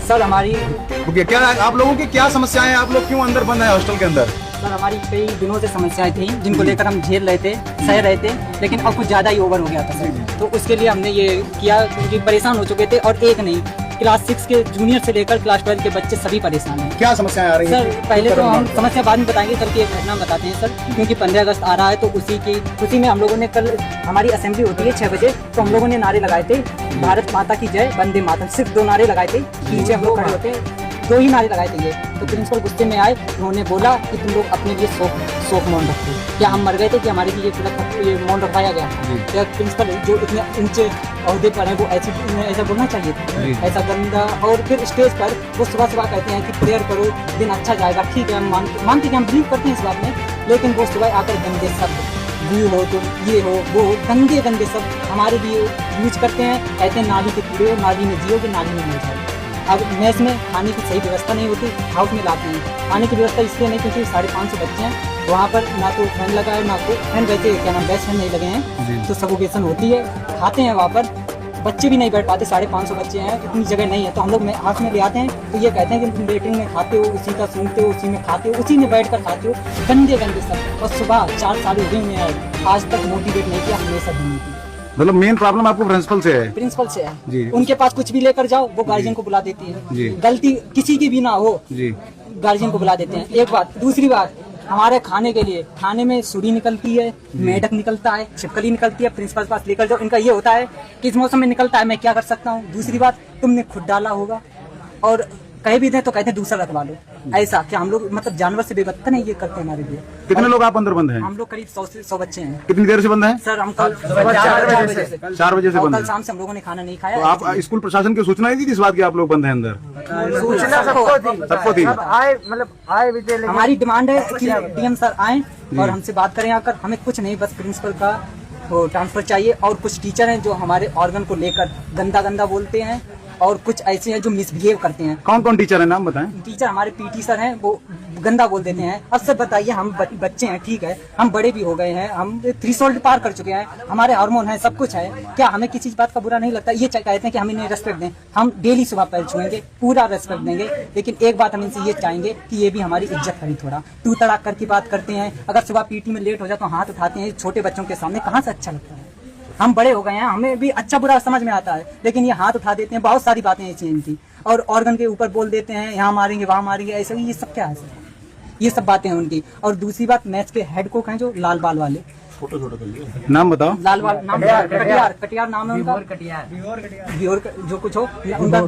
Sir हमारी क्या आप लोगों की क्या समस्याएं हैं? आप लोग क्यों अंदर बंद है हॉस्टल के अंदर? सर हमारी कई दिनों से समस्याएं थी जिनको लेकर हम झेल रहे थे, सह रहे थे, लेकिन अब कुछ ज़्यादा ही ओवर हो गया था सर। तो उसके लिए हमने ये किया क्योंकि परेशान हो चुके थे, और एक नहीं, क्लास 6 के जूनियर से लेकर क्लास 12 के बच्चे सभी परेशान हैं। क्या समस्याएं आ रही हैं? सर पहले तो हम समस्या बाद में बताएंगे, कल की एक घटना बताते हैं सर। क्योंकि 15 अगस्त आ रहा है, तो उसी में हम लोगों ने, कल हमारी असेंबली होती है 6 बजे, तो हम लोगों ने नारे लगाए थे, भारत माता की जय, वंदे मातरम, सिर्फ 2 नारे लगाए थे। पीछे हम लोग खड़े होते 2 ही नारे लगाए थे ये। तो प्रिंसिपल गुस्से में आए, उन्होंने बोला कि तुम लोग अपने लिए शोक मौन रखो। क्या हम मर गए थे कि हमारे लिए ये मौन रखवाया गया? क्या प्रिंसिपल जो इतने ऊंचे ओहदे पर है वो ऐसा बोलना चाहिए था? ऐसा गंदा। और फिर स्टेज पर वो सुबह कहते हैं कि प्रेयर करो, दिन अच्छा जाएगा। ठीक है, हम मानते कि हम बिलीव करते हैं इस बात में, लेकिन वो सुबह आकर गंदे शब्द, व्यू हो तो ये हो वो हो, गंदे शब्द हमारे लिए यूज करते हैं। कहते हैं नाली के कीड़े हो, नाली में जियो कि नाली में मर जाओ। अब मेस में खाने की सही व्यवस्था नहीं होती, हाउस में लाते हैं। खाने की व्यवस्था इसलिए नहीं क्योंकि 550 बच्चे हैं वहाँ पर, ना तो फैन लगा है, ना तो फैन, वैसे क्या नाम बेस्ट फैन नहीं लगे हैं, तो सफोकेशन होती है। खाते हैं वहाँ पर, बच्चे भी नहीं बैठ पाते, 550 बच्चे हैं, इतनी जगह नहीं है। तो हम लोग हाथ में ले आते हैं, तो ये कहते हैं कि तुम लेटरिन में खाते हो, उसी का सूंघते हो, उसी में खाते हो, उसी में बैठ कर खाते हो, गंदे सब। और सुबह 4 साल हो गए में आज तक मोटिवेट नहीं किया, हमेशा घूमने की। मतलब मेन प्रॉब्लम आपको प्रिंसिपल से है? प्रिंसिपल से है जी। उनके पास कुछ भी लेकर जाओ, वो गार्जियन को बुला देती है। गलती किसी की भी ना हो जी, गार्जियन को बुला देते हैं। एक बात। दूसरी बात, हमारे खाने के लिए, खाने में सुरी निकलती है, मेढक निकलता है, छिपकली निकलती है, प्रिंसिपल के पास लेकर जाओ। इनका ये होता है कि इस मौसम में निकलता है, मैं क्या कर सकता हूँ। दूसरी बात, तुमने खुद डाला होगा, और कहीं भी दें तो कहते हैं दूसरा रखवा लो। ऐसा क्या हम लोग मतलब जानवर से बेबत्तन है, ये करते हैं हमारे लिए। कितने लोग आप अंदर बंद हैं? हम लोग करीब 100 से 100 बच्चे हैं। कितनी देर से बंद हैं? सर हम कल 4 बजे से 4 बजे से बंद कल हैं। शाम से हम लोगों ने खाना नहीं खाया। तो आप स्कूल प्रशासन की सूचना नहीं दी इस बात की आप लोग बंद हैं अंदर? सूचना सबको थी। आए भी थे, हमारी डिमांड है कि डीएम सर आए और हमसे बात करें आकर। हमें कुछ नहीं, बस प्रिंसिपल का वो ट्रांसफर चाहिए। और कुछ टीचर हैं जो हमारे ऑर्गन को लेकर गंदा बोलते हैं, और कुछ ऐसे हैं जो मिसबिहेव करते हैं। कौन कौन टीचर है, नाम बताएं? टीचर हमारे पीटी सर हैं, वो गंदा बोल देते हैं। अब सब बताइए, हम बच्चे हैं, ठीक है, हम बड़े भी हो गए हैं, हम थ्रेशोल्ड पार कर चुके हैं, हमारे हार्मोन है, सब कुछ है। क्या हमें किसी बात का बुरा नहीं लगता? ये कहते हैं कि हम इन्हें रेस्पेक्ट दें, हम डेली सुबह पैर छुएंगे, पूरा रेस्पेक्ट देंगे। लेकिन एक बात हम इनसे ये चाहेंगे कि ये भी हमारी इज्जत करें। थोड़ा तू तड़ाक करके बात करते हैं। अगर सुबह पीटी में लेट हो जाए तो हाथ उठाते हैं, छोटे बच्चों के सामने कहाँ से अच्छा लगता है? हम बड़े हो गए हैं, हमें भी अच्छा बुरा समझ में आता है, लेकिन ये हाथ उठा देते हैं। बहुत सारी बातें ऐसी इनकी, और ऑर्गन के ऊपर बोल देते हैं, यहाँ मारेंगे वहाँ मारेंगे, ऐसे। ये सब क्या है? ये सब बातें हैं उनकी। और दूसरी बात, मैथ्स के हेड कोच हैं जो लाल बाल वाले, नाम बताओ। लाल बाल नाम, कटियार नाम है उनका, जो कुछ हो उनका।